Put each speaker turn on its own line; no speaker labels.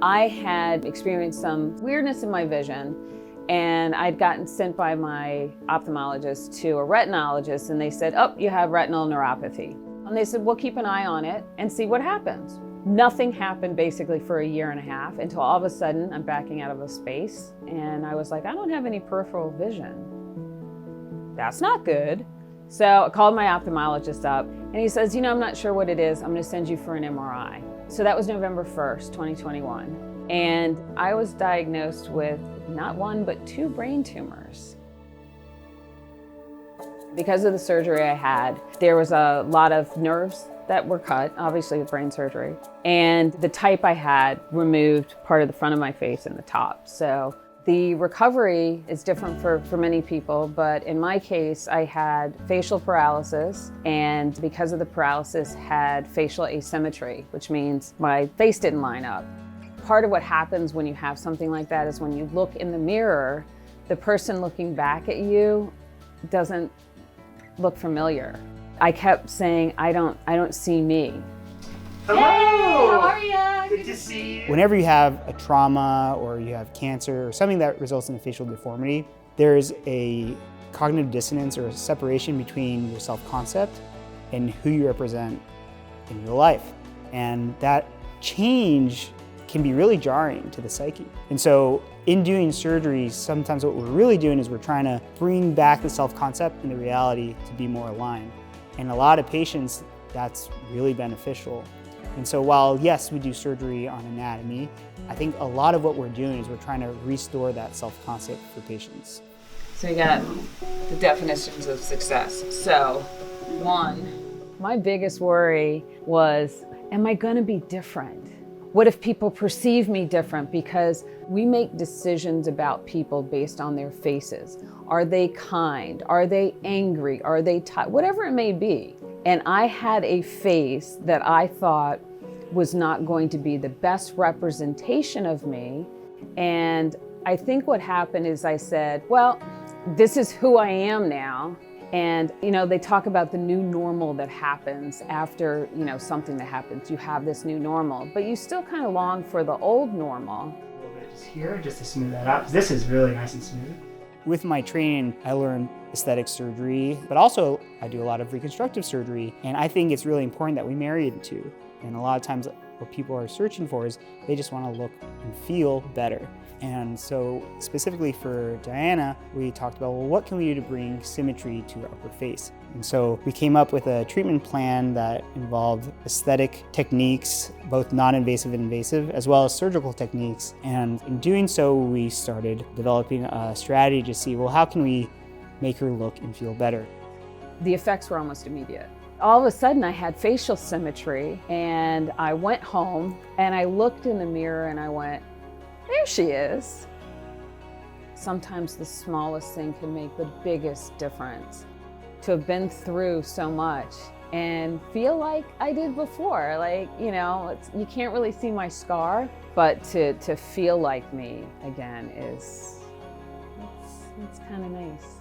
I had experienced some weirdness in my vision, and I'd gotten sent by my ophthalmologist to a retinologist, and they said, oh, you have retinal neuropathy. And they said, well, keep an eye on it and see what happens. Nothing happened basically for a year and a half until all of a sudden I'm backing out of a space, and I was like, I don't have any peripheral vision. That's not good. So I called my ophthalmologist up, and he says, you know, I'm not sure what it is. I'm going to send you for an MRI. So that was November 1st, 2021. And I was diagnosed with not one, but 2 brain tumors. Because of the surgery I had, there was a lot of nerves that were cut, obviously with brain surgery. And the type I had removed part of the front of my face and the top. So the recovery is different for many people, but in my case, I had facial paralysis, and because of the paralysis, had facial asymmetry, which means my face didn't line up. Part of what happens when you have something like that is when you look in the mirror, the person looking back at you doesn't look familiar. I kept saying, I don't see me.
Hello!
Hey, how are you?
Good to see you.
Whenever you have a trauma or you have cancer or something that results in a facial deformity, there's a cognitive dissonance or a separation between your self-concept and who you represent in real life. And that change can be really jarring to the psyche. And so in doing surgery, sometimes what we're really doing is we're trying to bring back the self-concept and the reality to be more aligned. And a lot of patients, that's really beneficial. And so while, yes, we do surgery on anatomy, I think a lot of what we're doing is we're trying to restore that self-concept for patients.
So you got the definitions of success. So 1, my biggest worry was, am I gonna be different? What if people perceive me different? Because we make decisions about people based on their faces. Are they kind? Are they angry? Are they tired? Whatever it may be. And I had a face that I thought was not going to be the best representation of me. And I think what happened is I said, well, this is who I am now. And, you know, they talk about the new normal that happens after, you know, something that happens. You have this new normal, but you still kind of long for the old normal.
A little bit just here, just to smooth that out. This is really nice and smooth.
With my training, I learned aesthetic surgery, but also I do a lot of reconstructive surgery. And I think it's really important that we marry the two. And a lot of times what people are searching for is they just want to look and feel better. And so specifically for Diana, we talked about, well, what can we do to bring symmetry to her upper face? And so we came up with a treatment plan that involved aesthetic techniques, both non-invasive and invasive, as well as surgical techniques. And in doing so, we started developing a strategy to see, well, how can we make her look and feel better?
The effects were almost immediate. All of a sudden I had facial symmetry, and I went home and I looked in the mirror and I went, there she is. Sometimes the smallest thing can make the biggest difference. To have been through so much and feel like I did before, like, you know, you can't really see my scar, but to feel like me again it's kind of nice.